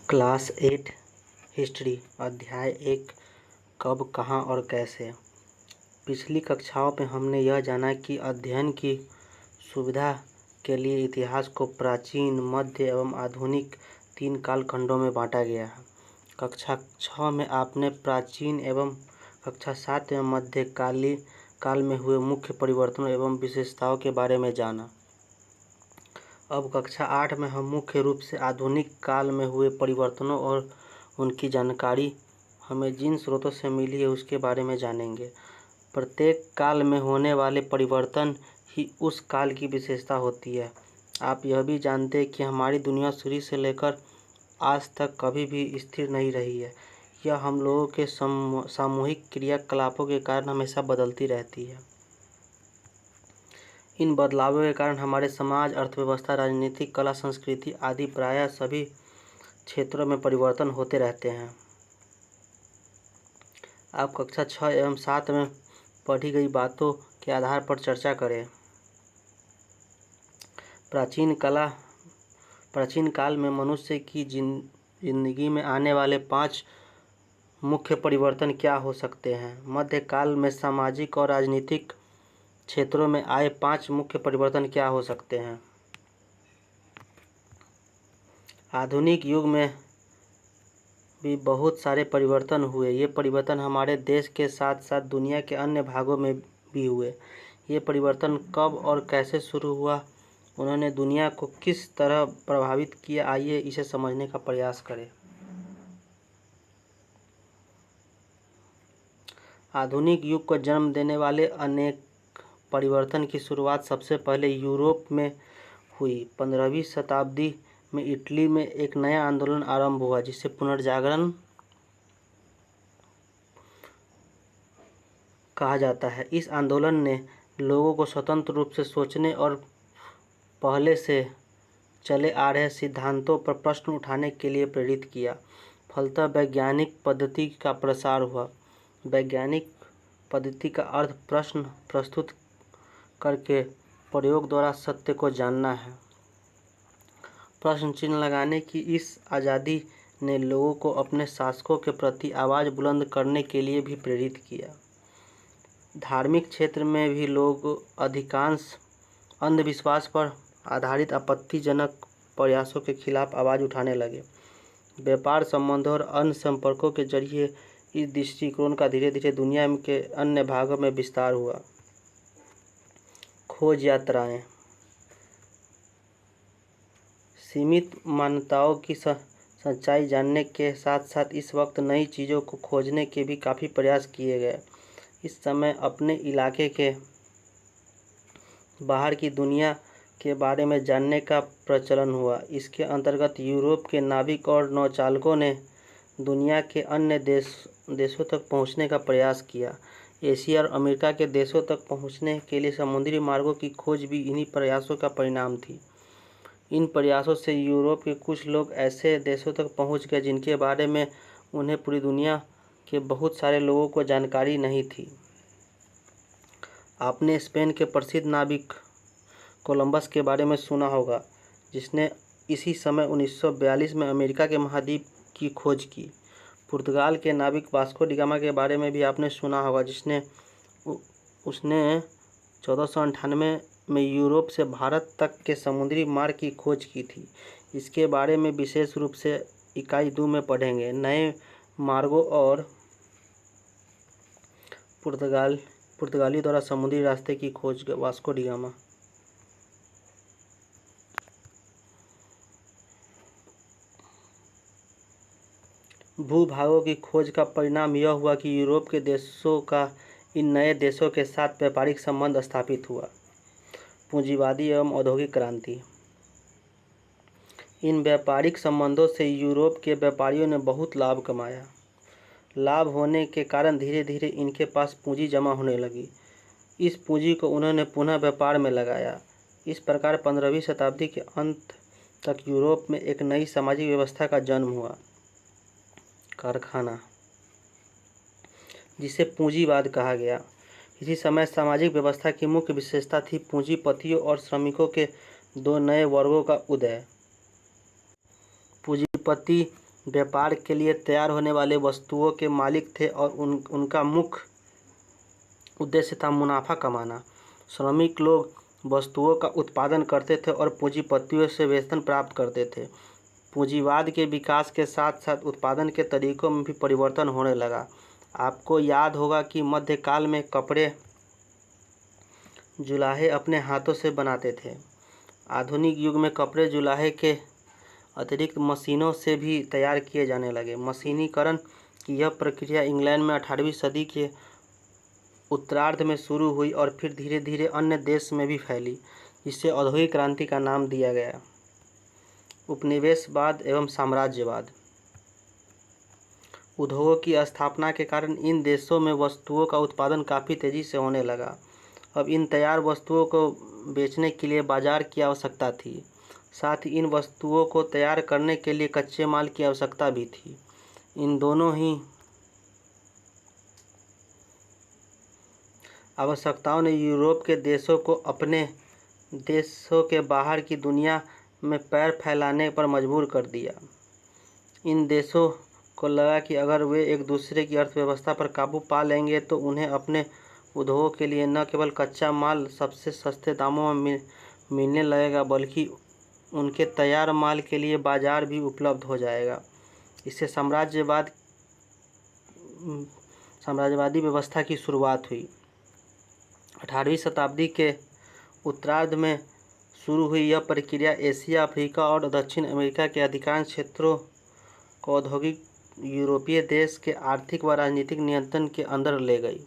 Class 8 history अध्याय 1 कब, कहाँ और कैसे। पिछली कक्षाओं में हमने यह जाना कि अध्ययन की सुविधा के लिए इतिहास को प्राचीन, मध्य एवं आधुनिक 3 कालखंडों में बांटा गया है। कक्षा 6 में आपने प्राचीन एवं कक्षा 7 में मध्यकालीन काल में हुए मुख्य परिवर्तनों एवं विशेषताओं के बारे में जाना। अब कक्षा 8 में हम मुख्य रूप से आधुनिक काल में हुए परिवर्तनों और उनकी जानकारी हमें जिन स्रोतों से मिली है उसके बारे में जानेंगे। प्रत्येक काल में होने वाले परिवर्तन ही उस काल की विशेषता होती है। आप यह भी जानते हैं कि हमारी दुनिया शुरू से लेकर आज तक कभी भी स्थिर नहीं रही है। यह हम लोगों के सामूहिक क्रियाकलापों के कारण हमेशा बदलती रहती है। इन बदलावों के कारण हमारे समाज, अर्थव्यवस्था, राजनीति, कला, संस्कृति आदि प्रायः सभी क्षेत्रों में परिवर्तन होते रहते हैं। आप कक्षा 6 एवं 7 में पढ़ी गई बातों के आधार पर चर्चा करें। प्राचीन काल में मनुष्य की जिंदगी में आने वाले 5 मुख्य परिवर्तन क्या हो सकते हैं। मध्यकाल में सामाजिक और राजनीतिक क्षेत्रों में आए 5 मुख्य परिवर्तन क्या हो सकते हैं। आधुनिक युग में भी बहुत सारे परिवर्तन हुए। ये परिवर्तन हमारे देश के साथ साथ दुनिया के अन्य भागों में भी हुए। ये परिवर्तन कब और कैसे शुरू हुआ, उन्होंने दुनिया को किस तरह प्रभावित किया, आइए इसे समझने का प्रयास करें। आधुनिक युग को जन्म देने वाले अनेक परिवर्तन की शुरुआत सबसे पहले यूरोप में हुई। 15वीं शताब्दी में इटली में एक नया आंदोलन आरंभ हुआ जिसे पुनर्जागरण कहा जाता है। इस आंदोलन ने लोगों को स्वतंत्र रूप से सोचने और पहले से चले आ रहे सिद्धांतों पर प्रश्न उठाने के लिए प्रेरित किया। फलतः वैज्ञानिक पद्धति का प्रसार हुआ। वैज्ञानिक पद्धति का अर्थ प्रश्न प्रस्तुत करके प्रयोग द्वारा सत्य को जानना है। प्रश्न चिन्ह लगाने की इस आज़ादी ने लोगों को अपने शासकों के प्रति आवाज़ बुलंद करने के लिए भी प्रेरित किया। धार्मिक क्षेत्र में भी लोग अधिकांश अंधविश्वास पर आधारित आपत्तिजनक प्रयासों के खिलाफ आवाज़ उठाने लगे। व्यापार संबंधों और अन्य संपर्कों के जरिए इस दृष्टिकोण का धीरे धीरे दुनिया के अन्य भागों में विस्तार हुआ। खोज यात्राएं। सीमित मान्यताओं की सच्चाई जानने के साथ साथ इस वक्त नई चीज़ों को खोजने के भी काफ़ी प्रयास किए गए। इस समय अपने इलाके के बाहर की दुनिया के बारे में जानने का प्रचलन हुआ। इसके अंतर्गत यूरोप के नाविक और नौचालकों ने दुनिया के अन्य देशों तक पहुंचने का प्रयास किया। एशिया और अमेरिका के देशों तक पहुंचने के लिए समुद्री मार्गों की खोज भी इन्हीं प्रयासों का परिणाम थी। इन प्रयासों से यूरोप के कुछ लोग ऐसे देशों तक पहुंच गए जिनके बारे में उन्हें पूरी दुनिया के बहुत सारे लोगों को जानकारी नहीं थी। आपने स्पेन के प्रसिद्ध नाविक कोलंबस के बारे में सुना होगा, जिसने इसी समय 1942 में अमेरिका के महाद्वीप की खोज की। पुर्तगाल के नाविक वास्को डी गामा के बारे में भी आपने सुना होगा, उसने 1498 में यूरोप से भारत तक के समुद्री मार्ग की खोज की थी। इसके बारे में विशेष रूप से इकाई 2 में पढ़ेंगे। नए मार्गों और पुर्तगाली द्वारा समुद्री रास्ते की खोज, वास्को डी गामा। भूभागों की खोज का परिणाम यह हुआ कि यूरोप के देशों का इन नए देशों के साथ व्यापारिक संबंध स्थापित हुआ। पूंजीवादी एवं औद्योगिक क्रांति। इन व्यापारिक संबंधों से यूरोप के व्यापारियों ने बहुत लाभ कमाया। लाभ होने के कारण धीरे धीरे इनके पास पूंजी जमा होने लगी। इस पूंजी को उन्होंने पुनः व्यापार में लगाया। इस प्रकार 15वीं शताब्दी के अंत तक यूरोप में एक नई सामाजिक व्यवस्था का जन्म हुआ। कारखाना, जिसे पूंजीवाद कहा गया। इसी समय सामाजिक व्यवस्था की मुख्य विशेषता थी पूंजीपतियों और श्रमिकों के 2 नए वर्गों का उदय। पूंजीपति व्यापार के लिए तैयार होने वाले वस्तुओं के मालिक थे और उनका मुख्य उद्देश्य था मुनाफा कमाना। श्रमिक लोग वस्तुओं का उत्पादन करते थे और पूंजीपतियों से वेतन प्राप्त करते थे। पूंजीवाद के विकास के साथ साथ उत्पादन के तरीकों में भी परिवर्तन होने लगा। आपको याद होगा कि मध्यकाल में कपड़े जुलाहे अपने हाथों से बनाते थे। आधुनिक युग में कपड़े जुलाहे के अतिरिक्त मशीनों से भी तैयार किए जाने लगे। मशीनीकरण की यह प्रक्रिया इंग्लैंड में 18वीं सदी के उत्तरार्ध में शुरू हुई और फिर धीरे धीरे अन्य देश में भी फैली, जिसे औद्योगिक क्रांति का नाम दिया गया। उपनिवेशवाद एवं साम्राज्यवाद। उद्योगों की स्थापना के कारण इन देशों में वस्तुओं का उत्पादन काफ़ी तेज़ी से होने लगा। अब इन तैयार वस्तुओं को बेचने के लिए बाजार की आवश्यकता थी। साथ ही इन वस्तुओं को तैयार करने के लिए कच्चे माल की आवश्यकता भी थी। इन दोनों ही आवश्यकताओं ने यूरोप के देशों को अपने देशों के बाहर की दुनिया में पैर फैलाने पर मजबूर कर दिया। इन देशों को लगा कि अगर वे एक दूसरे की अर्थव्यवस्था पर काबू पा लेंगे तो उन्हें अपने उद्योगों के लिए न केवल कच्चा माल सबसे सस्ते दामों में मिलने लगेगा, बल्कि उनके तैयार माल के लिए बाजार भी उपलब्ध हो जाएगा। इससे साम्राज्यवादी व्यवस्था की शुरुआत हुई। 18वीं शताब्दी के उत्तरार्ध में शुरू हुई यह प्रक्रिया एशिया, अफ्रीका और दक्षिण अमेरिका के अधिकांश क्षेत्रों को औद्योगिक यूरोपीय देश के आर्थिक व राजनीतिक नियंत्रण के अंदर ले गई।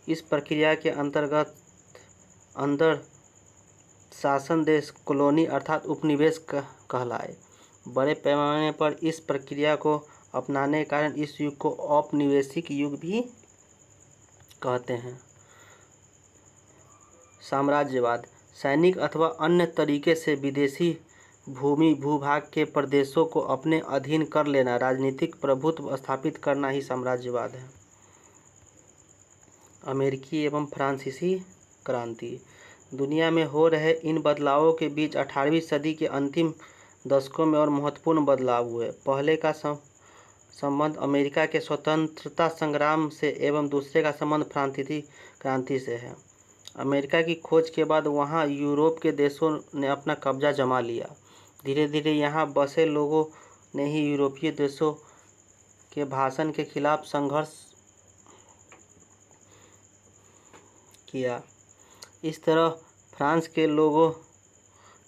इस प्रक्रिया के अंदर शासन देश कॉलोनी अर्थात उपनिवेश कहलाए। बड़े पैमाने पर इस प्रक्रिया को अपनाने के कारण इस युग को औपनिवेशिक युग भी कहते हैं। साम्राज्यवाद सैनिक अथवा अन्य तरीके से विदेशी भूमि भूभाग के प्रदेशों को अपने अधीन कर लेना, राजनीतिक प्रभुत्व स्थापित करना ही साम्राज्यवाद है। अमेरिकी एवं फ्रांसीसी क्रांति। दुनिया में हो रहे इन बदलावों के बीच 18वीं सदी के अंतिम दशकों में और महत्वपूर्ण बदलाव हुए। पहले का संबंध अमेरिका के स्वतंत्रता संग्राम से एवं दूसरे का संबंध फ्रांसीसी क्रांति से है। अमेरिका की खोज के बाद वहां यूरोप के देशों ने अपना कब्जा जमा लिया। धीरे धीरे यहाँ बसे लोगों ने ही यूरोपीय देशों के शासन के खिलाफ संघर्ष किया। इस तरह फ्रांस के लोगों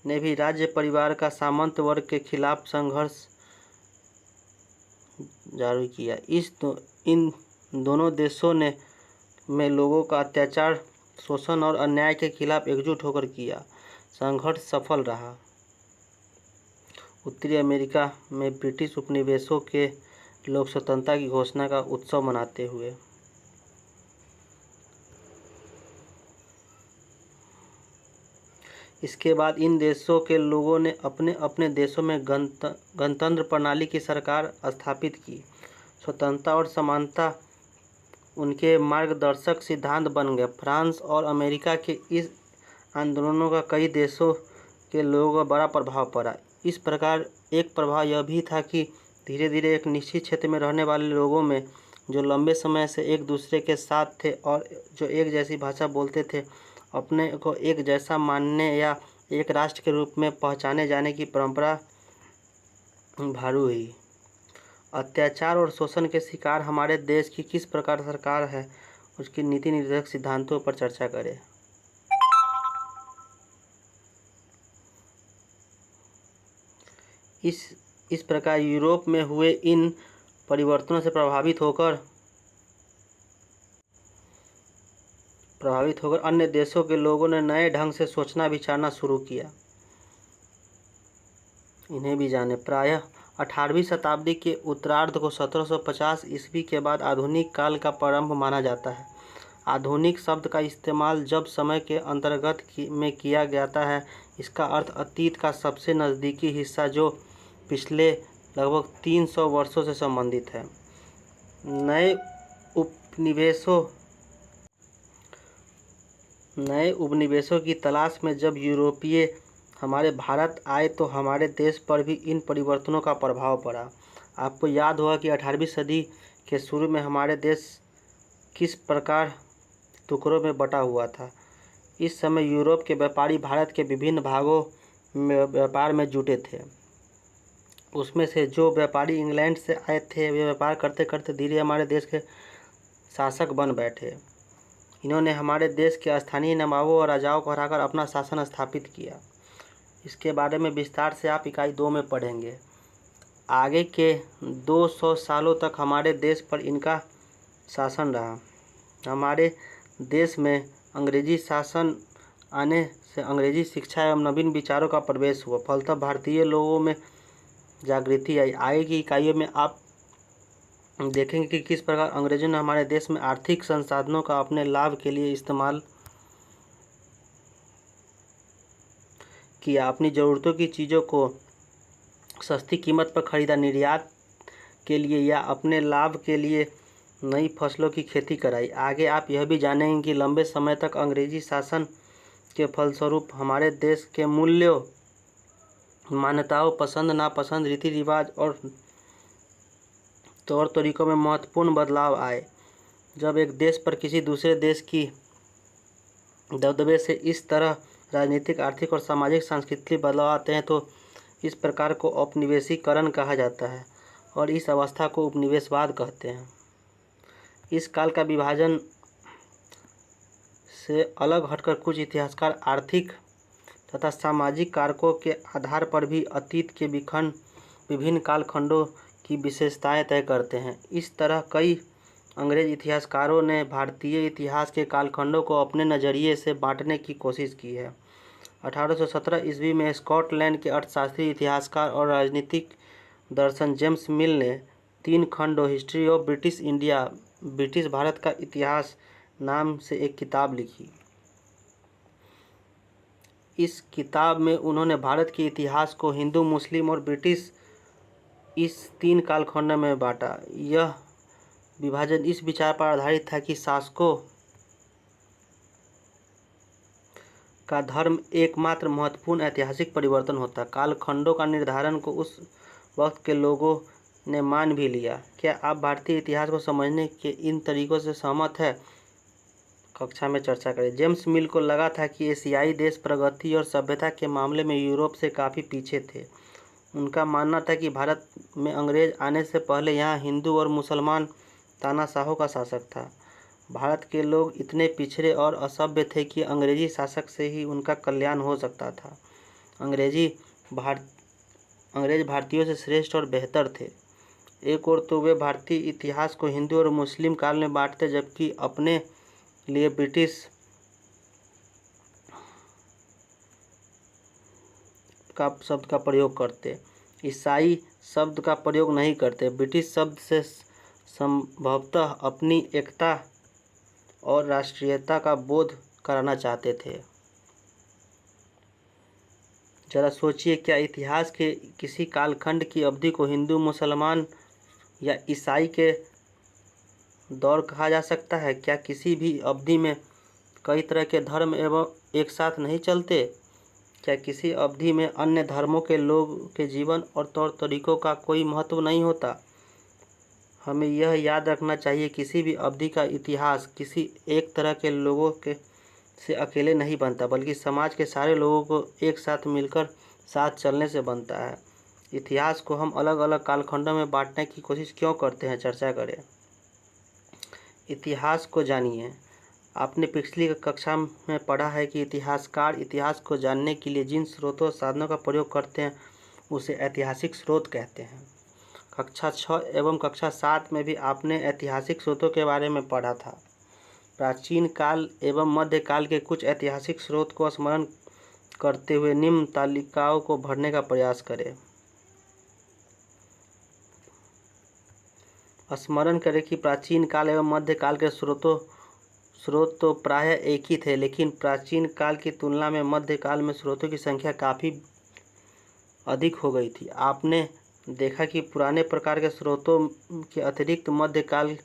ने भी राज्य परिवार का सामंत वर्ग के खिलाफ संघर्ष जारी किया। इन दोनों देशों ने में लोगों का अत्याचार, शोषण और अन्याय के खिलाफ एकजुट होकर किया। संघर्ष सफल रहा। उत्तरी अमेरिका में ब्रिटिश उपनिवेशों के लोग स्वतंत्रता की घोषणा का उत्सव मनाते हुए। इसके बाद इन देशों के लोगों ने अपने अपने देशों में गणतंत्र प्रणाली की सरकार स्थापित की। स्वतंत्रता और समानता उनके मार्गदर्शक सिद्धांत बन गए। फ्रांस और अमेरिका के इस आंदोलनों का कई देशों के लोगों का बड़ा प्रभाव पड़ा। इस प्रकार एक प्रभाव यह भी था कि धीरे धीरे एक निश्चित क्षेत्र में रहने वाले लोगों में, जो लंबे समय से एक दूसरे के साथ थे और जो एक जैसी भाषा बोलते थे, अपने को एक जैसा मानने या एक राष्ट्र के रूप में पहचाने जाने की परंपरा भारू हुई। अत्याचार और शोषण के शिकार हमारे देश की किस प्रकार सरकार है, उसकी नीति निर्देशक सिद्धांतों पर चर्चा करें। इस प्रकार यूरोप में हुए इन परिवर्तनों से प्रभावित होकर अन्य देशों के लोगों ने नए ढंग से सोचना विचारना शुरू किया। इन्हें भी जाने। प्रायः 18वीं शताब्दी के उत्तरार्ध को 1750 ईस्वी के बाद आधुनिक काल का प्रारंभ माना जाता है। आधुनिक शब्द का इस्तेमाल जब समय के अंतर्गत में किया जाता है, इसका अर्थ अतीत का सबसे नज़दीकी हिस्सा जो पिछले लगभग 300 वर्षों से संबंधित है। नए उपनिवेशों की तलाश में जब यूरोपीय हमारे भारत आए तो हमारे देश पर भी इन परिवर्तनों का प्रभाव पड़ा। आपको याद होगा कि 18वीं सदी के शुरू में हमारे देश किस प्रकार टुकड़ों में बटा हुआ था। इस समय यूरोप के व्यापारी भारत के विभिन्न भागों में व्यापार में जुटे थे। उसमें से जो व्यापारी इंग्लैंड से आए थे वे व्यापार करते करते धीरे हमारे देश के शासक बन बैठे। इन्होंने हमारे देश के स्थानीय नवाबों और राजाओं को हराकर अपना शासन स्थापित किया। इसके बारे में विस्तार से आप इकाई 2 में पढ़ेंगे। आगे के 200 सालों तक हमारे देश पर इनका शासन रहा। हमारे देश में अंग्रेजी शासन आने से अंग्रेजी शिक्षा एवं नवीन विचारों का प्रवेश हुआ। फलतः भारतीय लोगों में जागृति आई। आगे की इकाइयों में आप देखेंगे कि किस प्रकार अंग्रेजों ने हमारे देश में आर्थिक संसाधनों का अपने लाभ के लिए इस्तेमाल किया, अपनी ज़रूरतों की चीज़ों को सस्ती कीमत पर खरीदा, निर्यात के लिए या अपने लाभ के लिए नई फसलों की खेती कराई। आगे आप यह भी जानेंगे कि लंबे समय तक अंग्रेजी शासन के फलस्वरूप हमारे देश के मूल्यों, मान्यताओं, पसंद नापसंद, रीति रिवाज और तौर तरीकों में महत्वपूर्ण बदलाव आए। जब एक देश पर किसी दूसरे देश की दबदबे से इस तरह राजनीतिक, आर्थिक और सामाजिक सांस्कृतिक बदलाव आते हैं तो इस प्रकार को औपनिवेशीकरण कहा जाता है और इस अवस्था को उपनिवेशवाद कहते हैं। इस काल का विभाजन से अलग हटकर कुछ इतिहासकार आर्थिक तथा सामाजिक कारकों के आधार पर भी अतीत के विभिन्न कालखंडों की विशेषताएं तय करते हैं। इस तरह कई अंग्रेज इतिहासकारों ने भारतीय इतिहास के कालखंडों को अपने नज़रिए से बांटने की कोशिश की है। 1817 ईस्वी में स्कॉटलैंड के अर्थशास्त्री, इतिहासकार और राजनीतिक दर्शन जेम्स मिल ने 3 खंडों history of British India, British Bharat का इतिहास नाम से एक किताब लिखी। इस किताब में उन्होंने भारत के इतिहास को हिंदू, मुस्लिम और ब्रिटिश इस 3 कालखंडों में बांटा। यह विभाजन इस विचार पर आधारित था कि शासकों का धर्म एकमात्र महत्वपूर्ण ऐतिहासिक परिवर्तन होता। कालखंडों का निर्धारण को उस वक्त के लोगों ने मान भी लिया। क्या आप भारतीय इतिहास को समझने के इन तरीकों से सहमत हैं? कक्षा में चर्चा करें। जेम्स मिल को लगा था कि एशियाई देश प्रगति और सभ्यता के मामले में यूरोप से काफ़ी पीछे थे। उनका मानना था कि भारत में अंग्रेज आने से पहले यहाँ हिंदू और मुसलमान तानाशाहों का शासक था। भारत के लोग इतने पिछड़े और असभ्य थे कि अंग्रेजी शासक से ही उनका कल्याण हो सकता था। अंग्रेज भारतीयों से श्रेष्ठ और बेहतर थे। एक ओर तो वे भारतीय इतिहास को हिंदू और मुस्लिम काल में बांटते, जबकि अपने लिए ब्रिटिश का शब्द का प्रयोग करते, ईसाई शब्द का प्रयोग नहीं करते। ब्रिटिश शब्द से संभवतः अपनी एकता और राष्ट्रीयता का बोध कराना चाहते थे। जरा सोचिए, क्या इतिहास के किसी कालखंड की अवधि को हिंदू, मुसलमान या ईसाई के दौर कहा जा सकता है? क्या किसी भी अवधि में कई तरह के धर्म एवं एक साथ नहीं चलते? क्या किसी अवधि में अन्य धर्मों के लोग के जीवन और तौर तरीकों का कोई महत्व नहीं होता? हमें यह याद रखना चाहिए, किसी भी अवधि का इतिहास किसी एक तरह के लोगों के से अकेले नहीं बनता, बल्कि समाज के सारे लोगों को एक साथ मिलकर साथ चलने से बनता है। इतिहास को हम अलग अलग कालखंडों में बांटने की कोशिश क्यों करते हैं? चर्चा करें। इतिहास को जानिए। आपने पिछली कक्षा में पढ़ा है कि इतिहासकार इतिहास को जानने के लिए जिन स्रोतों साधनों का प्रयोग करते हैं उसे ऐतिहासिक स्रोत कहते हैं। कक्षा 6 एवं कक्षा 7 में भी आपने ऐतिहासिक स्रोतों के बारे में पढ़ा था। प्राचीन काल एवं मध्यकाल के कुछ ऐतिहासिक स्रोत को स्मरण करते हुए निम्न तालिकाओं को भरने का प्रयास करें। स्मरण करें कि प्राचीन काल एवं मध्यकाल के स्रोत तो प्रायः एक ही थे, लेकिन प्राचीन काल की तुलना में मध्यकाल में स्रोतों की संख्या काफ़ी अधिक हो गई थी। आपने देखा कि पुराने प्रकार के स्रोतों के अतिरिक्त मध्यकाल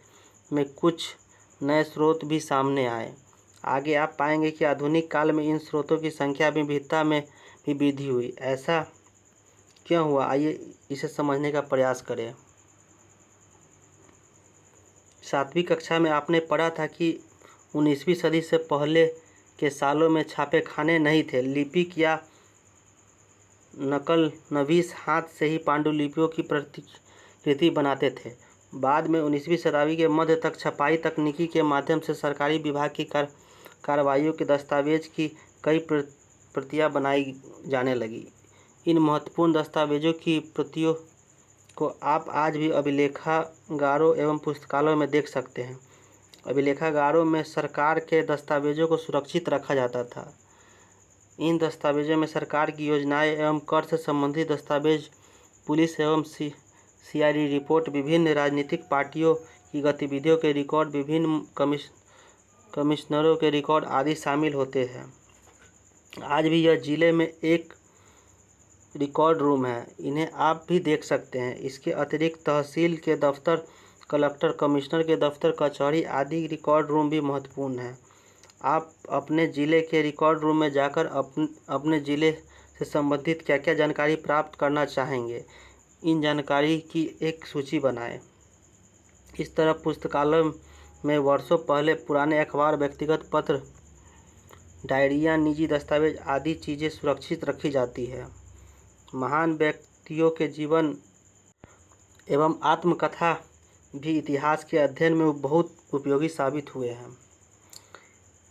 में कुछ नए स्रोत भी सामने आए। आगे आप पाएंगे कि आधुनिक काल में इन स्रोतों की संख्या विविधता में भी वृद्धि हुई। ऐसा क्यों हुआ? आइए इसे समझने का प्रयास करें। 7वीं कक्षा में आपने पढ़ा था कि 19वीं सदी से पहले के सालों में छापे खाने नहीं थे। लिपिक या नकल नवीस हाथ से ही पांडुलिपियों की प्रतिकृति बनाते थे। बाद में 19वीं शताब्दी के मध्य तक छपाई तकनीकी के माध्यम से सरकारी विभाग की कार्रवाइयों के दस्तावेज की कई प्रतियां बनाई जाने लगी। इन महत्वपूर्ण दस्तावेजों की प्रतियों को आप आज भी अभिलेखागारों एवं पुस्तकालयों में देख सकते हैं। अभिलेखागारों में सरकार के दस्तावेजों को सुरक्षित रखा जाता था। इन दस्तावेजों में सरकार की योजनाएं एवं कर से संबंधित दस्तावेज, पुलिस एवं सीआईडी रिपोर्ट, विभिन्न राजनीतिक पार्टियों की गतिविधियों के रिकॉर्ड, विभिन्न कमिश्नरों के रिकॉर्ड आदि शामिल होते हैं। आज भी यह जिले में एक रिकॉर्ड रूम है, इन्हें आप भी देख सकते हैं। इसके अतिरिक्त तहसील के दफ्तर, कलेक्टर, कमिश्नर के दफ्तर, कचहरी आदि रिकॉर्ड रूम भी महत्वपूर्ण हैं। आप अपने ज़िले के रिकॉर्ड रूम में जाकर अपने ज़िले से संबंधित क्या क्या जानकारी प्राप्त करना चाहेंगे, इन जानकारी की एक सूची बनाएं। इस तरह पुस्तकालय में वर्षों पहले पुराने अखबार, व्यक्तिगत पत्र, डायरियाँ, निजी दस्तावेज आदि चीज़ें सुरक्षित रखी जाती है। महान व्यक्तियों के जीवन एवं आत्मकथा भी इतिहास के अध्ययन में बहुत उपयोगी साबित हुए हैं।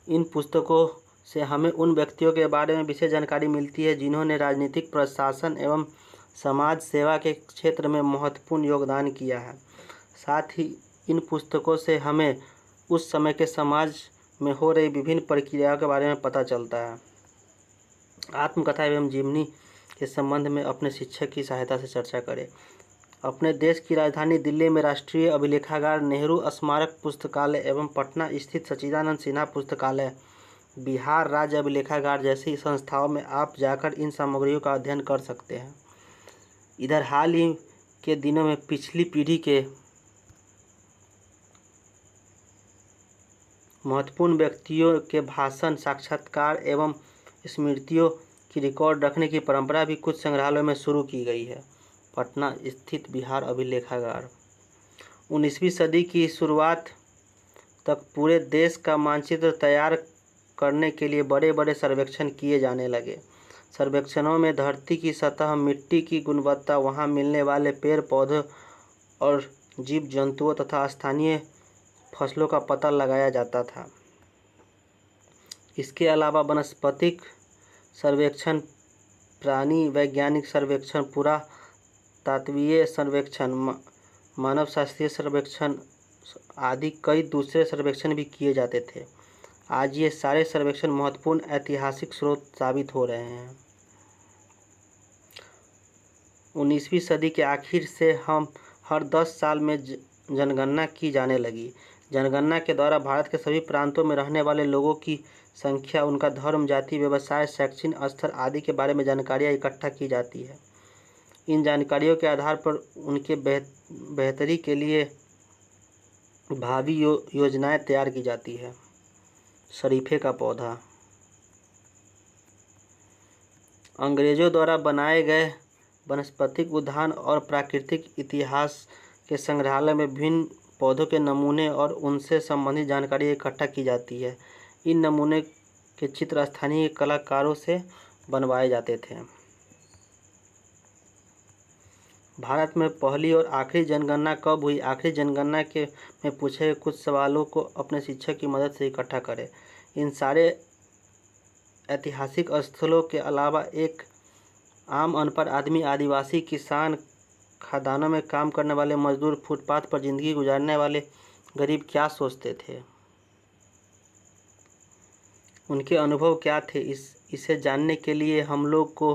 इन पुस्तकों से हमें उन व्यक्तियों के बारे में विशेष जानकारी मिलती है जिन्होंने राजनीतिक, प्रशासन एवं समाज सेवा के क्षेत्र में महत्वपूर्ण योगदान किया है। साथ ही इन पुस्तकों से हमें उस समय के समाज में हो रही विभिन्न प्रक्रियाओं के बारे में पता चलता है। आत्मकथा एवं जीवनी के संबंध में अपने शिक्षक की सहायता से चर्चा करें। अपने देश की राजधानी दिल्ली में राष्ट्रीय अभिलेखागार, नेहरू स्मारक पुस्तकालय एवं पटना स्थित सच्चिदानंद सिन्हा पुस्तकालय, बिहार राज्य अभिलेखागार जैसी संस्थाओं में आप जाकर इन सामग्रियों का अध्ययन कर सकते हैं। इधर हाल ही के दिनों में पिछली पीढ़ी के महत्वपूर्ण व्यक्तियों के भाषण, साक्षात्कार एवं स्मृतियों की रिकॉर्ड रखने की परंपरा भी कुछ संग्रहालयों में शुरू की गई है। पटना स्थित बिहार अभिलेखागार 19वीं सदी की शुरुआत तक पूरे देश का मानचित्र तैयार करने के लिए बड़े बड़े सर्वेक्षण किए जाने लगे। सर्वेक्षणों में धरती की सतह, मिट्टी की गुणवत्ता, वहां मिलने वाले पेड़ पौधों और जीव जंतुओं तथा स्थानीय फसलों का पता लगाया जाता था। इसके अलावा वनस्पतिक सर्वेक्षण, प्राणी वैज्ञानिक सर्वेक्षण, पुरातात्विक सर्वेक्षण, मानव शास्त्रीय सर्वेक्षण आदि कई दूसरे सर्वेक्षण भी किए जाते थे। आज ये सारे सर्वेक्षण महत्वपूर्ण ऐतिहासिक स्रोत साबित हो रहे हैं। 19वीं सदी के आखिर से हम हर 10 साल में जनगणना की जाने लगी। जनगणना के द्वारा भारत के सभी प्रांतों में रहने वाले लोगों की संख्या, उनका धर्म, जाति, व्यवसाय, शैक्षणिक स्तर आदि के बारे में जानकारियाँ इकट्ठा की जाती है। इन जानकारियों के आधार पर उनके बेहतरी के लिए भावी योजनाएं तैयार की जाती है। शरीफे का पौधा अंग्रेजों द्वारा बनाए गए वनस्पतिक उद्यान और प्राकृतिक इतिहास के संग्रहालय में विभिन्न पौधों के नमूने और उनसे संबंधित जानकारी इकट्ठा की जाती है। इन नमूने के चित्र स्थानीय कलाकारों से बनवाए जाते थे। भारत में पहली और आखिरी जनगणना कब हुई? आखिरी जनगणना में पूछे गए कुछ सवालों को अपने शिक्षक की मदद से इकट्ठा करें। इन सारे ऐतिहासिक स्थलों के अलावा एक आम अनपढ़ आदमी, आदिवासी, किसान, खदानों में काम करने वाले मजदूर, फुटपाथ पर जिंदगी गुजारने वाले गरीब क्या सोचते थे, उनके अनुभव क्या थे, इसे जानने के लिए हम लोग को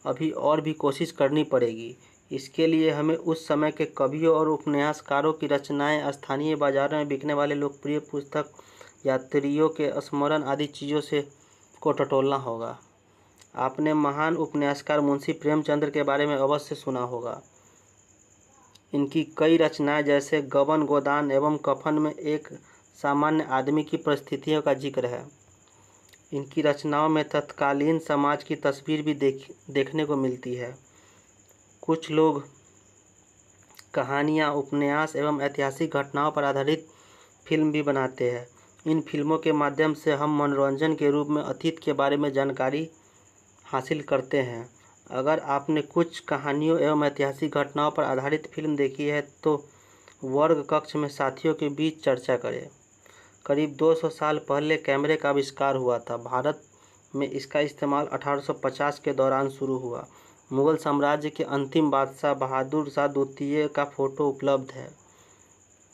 अभी और भी कोशिश करनी पड़ेगी। इसके लिए हमें उस समय के कवियों और उपन्यासकारों की रचनाएं, स्थानीय बाजारों में बिकने वाले लोकप्रिय पुस्तक, यात्रियों के स्मरण आदि चीज़ों से को टटोलना होगा। आपने महान उपन्यासकार मुंशी प्रेमचंद्र के बारे में अवश्य सुना होगा। इनकी कई रचनाएं जैसे गबन, गोदान एवं कफन में एक सामान्य आदमी की परिस्थितियों का जिक्र है। इनकी रचनाओं में तत्कालीन समाज की तस्वीर भी देखने को मिलती है। कुछ लोग कहानियाँ, उपन्यास एवं ऐतिहासिक घटनाओं पर आधारित फिल्म भी बनाते हैं। इन फिल्मों के माध्यम से हम मनोरंजन के रूप में अतीत के बारे में जानकारी हासिल करते हैं। अगर आपने कुछ कहानियों एवं ऐतिहासिक घटनाओं पर आधारित फिल्म देखी है तो वर्ग कक्ष में साथियों के बीच चर्चा करें। करीब 200 साल पहले कैमरे का आविष्कार हुआ था। भारत में इसका इस्तेमाल 1850 के दौरान शुरू हुआ। मुगल साम्राज्य के अंतिम बादशाह बहादुर शाह द्वितीय का फोटो उपलब्ध है।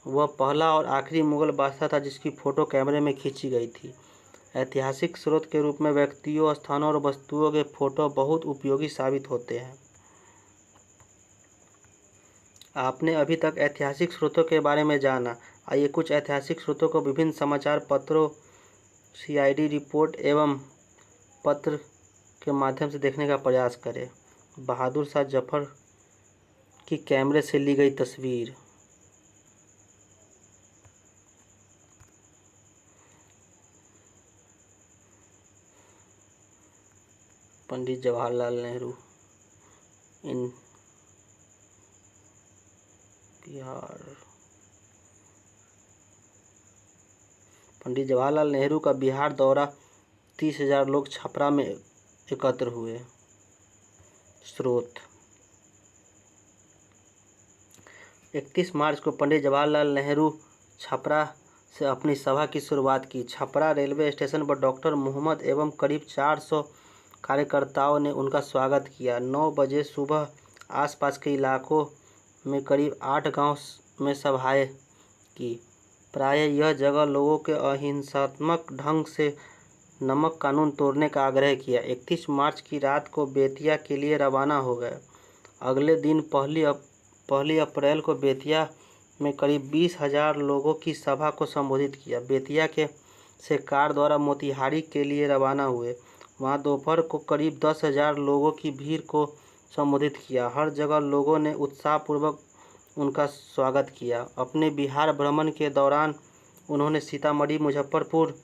वह पहला और आखिरी मुगल बादशाह था जिसकी फ़ोटो कैमरे में खींची गई थी। ऐतिहासिक स्रोत के रूप में व्यक्तियों, स्थानों और वस्तुओं के फ़ोटो बहुत उपयोगी साबित होते हैं। आपने अभी तक ऐतिहासिक स्रोतों के बारे में जाना। आइए कुछ ऐतिहासिक स्रोतों को विभिन्न समाचार पत्रों, CID रिपोर्ट एवं पत्र के माध्यम से देखने का प्रयास करें। बहादुर शाह जफर की कैमरे से ली गई तस्वीर। पंडित जवाहरलाल नेहरू इन बिहार। पंडित जवाहरलाल नेहरू का बिहार दौरा, 30,000 लोग छपरा में एकत्र हुए। स्रोत 31 मार्च को पंडित जवाहरलाल नेहरू छपरा से अपनी सभा की शुरुआत की। छपरा रेलवे स्टेशन पर डॉक्टर मोहम्मद एवं करीब 400 कार्यकर्ताओं ने उनका स्वागत किया। 9 बजे सुबह आसपास के इलाकों में करीब 8 गांव में सभाएं की। प्रायः यह जगह लोगों के अहिंसात्मक ढंग से नमक कानून तोड़ने का आग्रह किया। 31 मार्च की रात को बेतिया के लिए रवाना हो गए। अगले दिन पहली अप्रैल को बेतिया में करीब 20,000 लोगों की सभा को संबोधित किया। बेतिया से कार द्वारा मोतिहारी के लिए रवाना हुए। वहां दोपहर को करीब 10,000 लोगों की भीड़ को संबोधित किया। हर जगह लोगों ने उत्साहपूर्वक उनका स्वागत किया। अपने बिहार भ्रमण के दौरान उन्होंने सीतामढ़ी, मुजफ्फरपुर,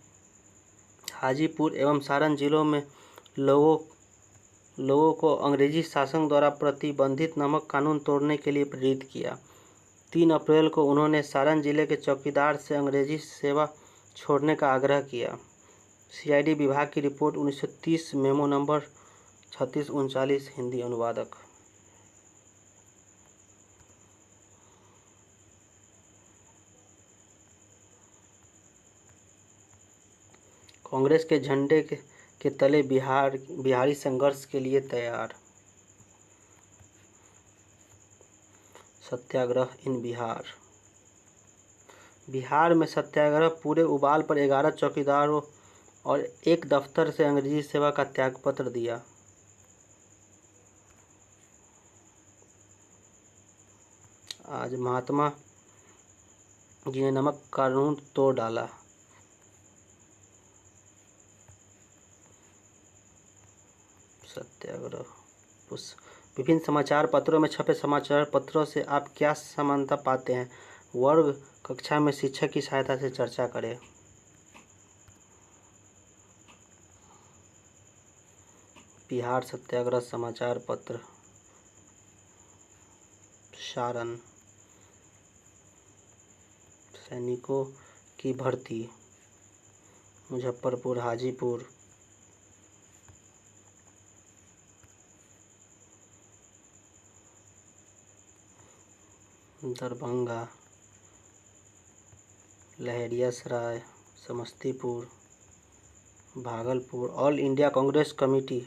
हाजीपुर एवं सारण जिलों में लोगों को अंग्रेजी शासन द्वारा प्रतिबंधित नमक कानून तोड़ने के लिए प्रेरित किया। 3 अप्रैल को उन्होंने सारण जिले के चौकीदार से अंग्रेजी सेवा छोड़ने का आग्रह किया। CID विभाग की रिपोर्ट 1930 मेमो नंबर 3639 हिंदी अनुवादक। कांग्रेस के झंडे के तले बिहारी संघर्ष के लिए तैयार। सत्याग्रह इन बिहार। बिहार में सत्याग्रह पूरे उबाल पर 11 चौकीदारों और एक दफ्तर से अंग्रेजी सेवा का त्यागपत्र दिया। आज महात्मा जी ने नमक कानून तोड़ डाला। सत्याग्रह। विभिन्न समाचार पत्रों में छपे समाचार पत्रों से आप क्या समानता पाते हैं? वर्ग कक्षा में शिक्षक की सहायता से चर्चा करें। बिहार सत्याग्रह समाचार पत्र। सारण। सैनिकों की भर्ती। Muzaffarpur, Hajipur. Darbhanga, Laheriasarai, Samastipur, Bhagalpur. All India Congress committee.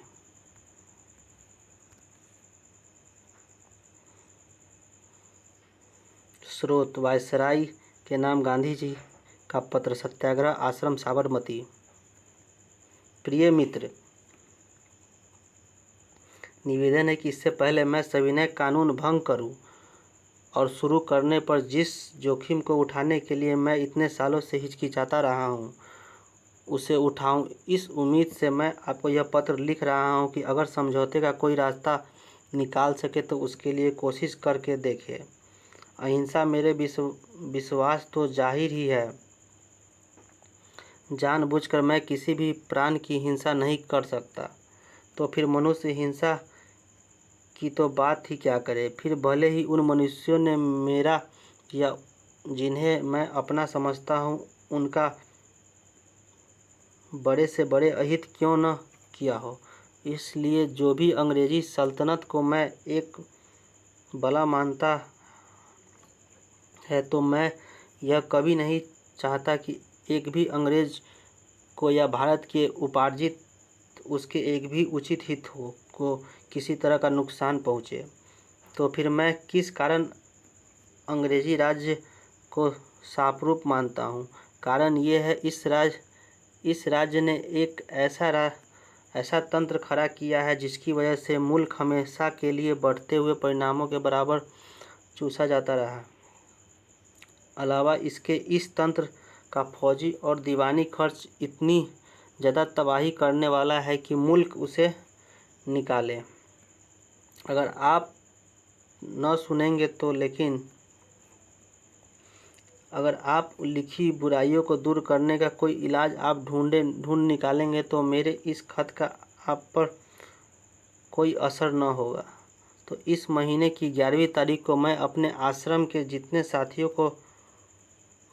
स्रोत वायसराय के नाम गांधी जी का पत्र। सत्याग्रह आश्रम साबरमती। प्रिय मित्र, निवेदन है कि इससे पहले मैं सविनय कानून भंग करूं और शुरू करने पर जिस जोखिम को उठाने के लिए मैं इतने सालों से हिचकिचाता रहा हूं उसे उठाऊं। इस उम्मीद से मैं आपको यह पत्र लिख रहा हूं कि अगर समझौते का कोई रास्ता निकाल सके तो उसके लिए कोशिश करके देखें। अहिंसा मेरे विश्वास तो जाहिर ही है। जानबूझकर मैं किसी भी प्राण की हिंसा नहीं कर सकता, तो फिर मनुष्य हिंसा की तो बात ही क्या करे। फिर भले ही उन मनुष्यों ने मेरा या जिन्हें मैं अपना समझता हूँ उनका बड़े से बड़े अहित क्यों न किया हो। इसलिए जो भी अंग्रेज़ी सल्तनत को मैं एक बला मानता है, तो मैं यह कभी नहीं चाहता कि एक भी अंग्रेज़ को या भारत के उपार्जित उसके एक भी उचित हित को किसी तरह का नुकसान पहुँचे। तो फिर मैं किस कारण अंग्रेज़ी राज्य को शापरूप मानता हूँ। कारण ये है, इस राज्य ने एक ऐसा तंत्र खड़ा किया है जिसकी वजह से मुल्क हमेशा के लिए बढ़ते हुए परिणामों के बराबर चूसा जाता रहा। अलावा इसके इस तंत्र का फौजी और दीवानी खर्च इतनी ज़्यादा तबाही करने वाला है कि मुल्क उसे निकाले। अगर आप न सुनेंगे तो, लेकिन अगर आप लिखी बुराइयों को दूर करने का कोई इलाज आप ढूंढ निकालेंगे तो मेरे इस खत का आप पर कोई असर न होगा। तो इस महीने की 11वीं तारीख को मैं अपने आश्रम के जितने साथियों को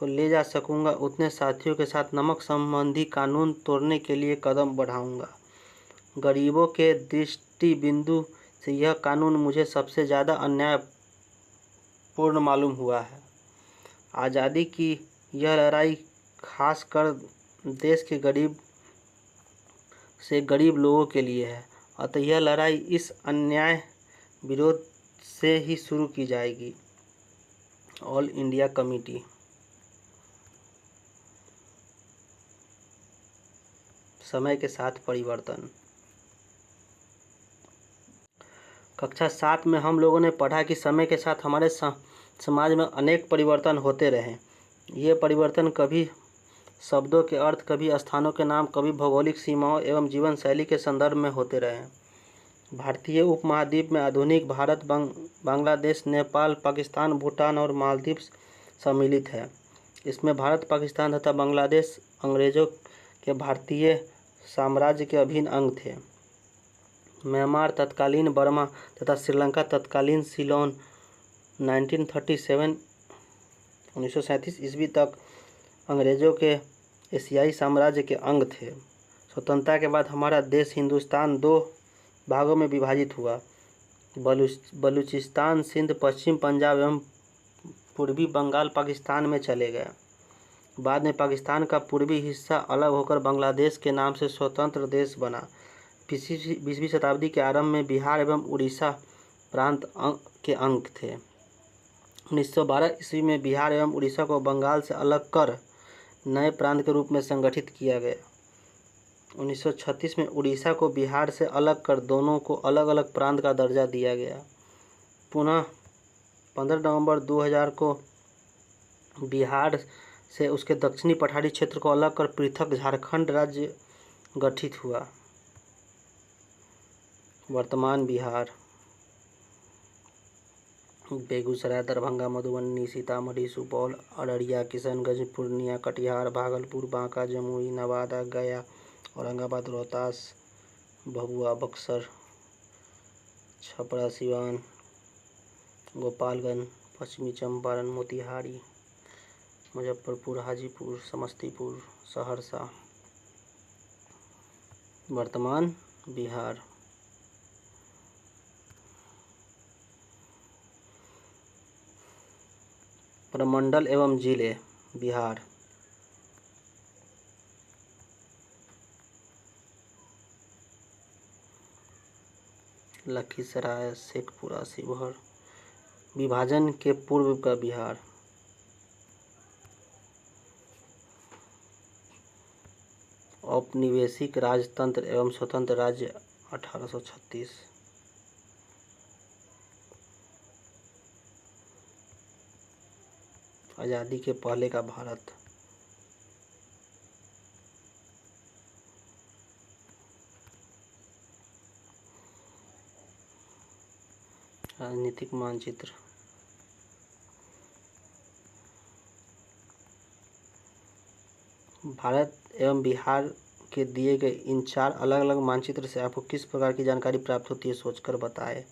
ले जा सकूंगा उतने साथियों के साथ नमक संबंधी कानून तोड़ने के लिए कदम बढ़ाऊंगा। गरीबों के दृष्टि बिंदु से यह कानून मुझे सबसे ज़्यादा अन्यायपूर्ण मालूम हुआ है। आज़ादी की यह लड़ाई खासकर देश के गरीब से गरीब लोगों के लिए है। अतः यह लड़ाई इस अन्याय विरोध से ही शुरू की जाएगी। All India committee. समय के साथ परिवर्तन। कक्षा 7 में हम लोगों ने पढ़ा कि समय के साथ हमारे समाज में अनेक परिवर्तन होते रहे। ये परिवर्तन कभी शब्दों के अर्थ, कभी स्थानों के नाम, कभी भौगोलिक सीमाओं एवं जीवन शैली के संदर्भ में होते रहे। भारतीय उपमहाद्वीप में आधुनिक भारत, बांग्लादेश, नेपाल, पाकिस्तान, भूटान और मालदीव सम्मिलित है। इसमें भारत, पाकिस्तान तथा बांग्लादेश अंग्रेज़ों के भारतीय साम्राज्य के अभिन्न अंग थे। म्यांमार, तत्कालीन बर्मा तथा श्रीलंका तत्कालीन सीलोन 1937 ईस्वी तक अंग्रेज़ों के एशियाई साम्राज्य के अंग थे। स्वतंत्रता के बाद हमारा देश हिंदुस्तान 2 भागों में विभाजित हुआ। बलूचिस्तान, सिंध, पश्चिम पंजाब एवं पूर्वी बंगाल पाकिस्तान में चले गए। बाद में पाकिस्तान का पूर्वी हिस्सा अलग होकर बांग्लादेश के नाम से स्वतंत्र देश बना। 20वीं शताब्दी के आरंभ में बिहार एवं उड़ीसा प्रांत के अंग थे। 1912 ईस्वी में बिहार एवं उड़ीसा को बंगाल से अलग कर नए प्रांत के रूप में संगठित किया गया। 1936 में उड़ीसा को बिहार से अलग कर दोनों को अलग अलग प्रांत का दर्जा दिया गया। पुनः 15 नवंबर 2000 को बिहार से उसके दक्षिणी पठारी क्षेत्र को अलग कर पृथक झारखंड राज्य गठित हुआ। वर्तमान बिहार बेगूसराय, दरभंगा, मधुबनी, सीतामढ़ी, सुपौल, अररिया, किशनगंज, पूर्णिया, कटिहार, भागलपुर, बांका, जमुई, नवादा, गया, औरंगाबाद, रोहतास, भभुआ, बक्सर, छपरा, सिवान, गोपालगंज, पश्चिमी चंपारण, मोतिहारी, मुजफ्फरपुर, हाजीपुर, समस्तीपुर, सहरसा। वर्तमान बिहार। प्रमंडल एवं जिले बिहार। लखीसराय, शेखपुरा, शिवहर। विभाजन के पूर्व का बिहार। औपनिवेशिक राजतंत्र एवं स्वतंत्र राज्य 1836। आज़ादी के पहले का भारत। राजनीतिक मानचित्र। भारत एवं बिहार के दिए गए इन 4 अलग अलग मानचित्र से आपको किस प्रकार की जानकारी प्राप्त होती है, सोचकर बताएं।